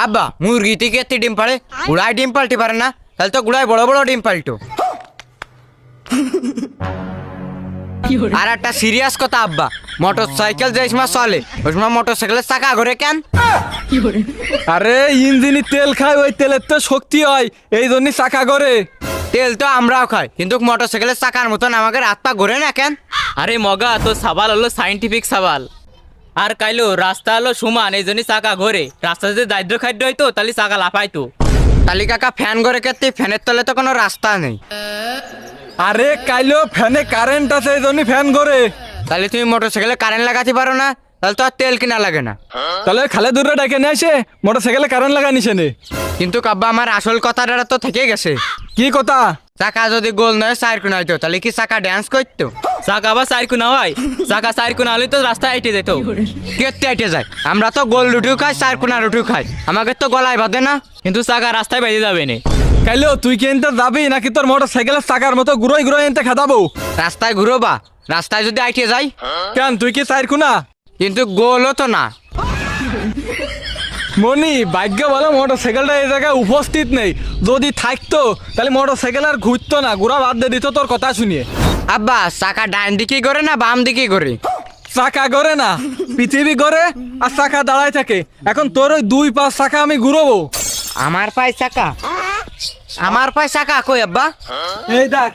আব্বা মুরগি থেকে এতে ডিম পাড়ে, গুড়ায় ডিম পাল্টি পারে না, তাহলে তো গুড়ায় বড় বড় ডিম পাল্টো। আর একটা সিরিয়াস কথা আব্বা, মোটর সাইকেল যে সময় চলে ওই সময় মোটর সাইকেলের চাকা ঘুরে কেন? আরে ইঞ্জিনে তেল খায়, ওই তেলের তো শক্তি হয়, এই জন্যই চাকা করে। তেল তো আমরাও খাই, কিন্তু মোটর সাইকেলের চাকার মতন আমাকে হাত পা ঘুরে না কেন? আরে মগা, তো সাবাল হলো সাইন্টিফিক সাবাল। আর কাইলো রাস্তা হলো সমান, এই জন্যই চাকা ঘোরে। রাস্তা যদি দারিদ্র খাদ্য হইতো তাহলে চাকা লাফাইতো। তালি কাকা ফ্যান ঘরে কেতে, ফ্যানের তলে তো কোনো রাস্তা নেই। আরে কাইলো ফ্যানে কারেন্ট আছে, এই জন্যই ফ্যান করে। তাহলে তুমি মোটর সাইকেলে কারেন্ট লাগাতে পারো না, তাহলে তো আর তেল কিনা লাগে না। তাহলে খালে দূরে ডেকে নিয়ে আসে মোটর সাইকেলে কারেন্ট লাগা নিছে নে। কিন্তু কাব্বা আমার আসল কথাটা তো থেকে গেছে। কি কথা? চাকা যদি গোল নয় চার কোনা হইতো, তাহলে কি চাকা ড্যান্স করতো? চাকা আবার চার কোনা হয়? চাকা চার কোনা হলে তো রাস্তায় হেঁটে যেত। কেটে হেঁটে যায়, আমরা তো গোল রুটিও খাই, চার কোনা রুটিও খাই, আমাকে তো গলায় বাঁধে না। কিন্তু চাকা রাস্তায় বেঁধে যাবে না। কাইলো তুই কি এনতে যাবি নাকি তোর মোটর সাইকেলের চাকার মতো ঘুরোই ঘুরোই এনতে খাদাবো? রাস্তায় ঘুরো বা, রাস্তায় যদি আইটে যাই? কেন তুই কি চাইর খুনা? কিন্তু গোলও তো না। মনি ভাগ্য বলো মোটর সাইকেলটা এই জায়গায় উপস্থিত নেই, যদি থাকতো তাহলে মোটর সাইকেল আর ঘুরতো না, ঘুরা বাদ দিয়ে দিত তোর কথা শুনিয়ে। আব্বা চাকা ডান দিকে করে না বাম দিকে করে? চাকা গড়ে না, পৃথিবী গড়ে আর চাকা দাঁড়ায় থাকে। এখন তোর ওই 2-5 চাকা আমি ঘুরবো। আমার পায়ে চাকা? আমার পায়ে চাকা কই আব্বা? এই দেখ।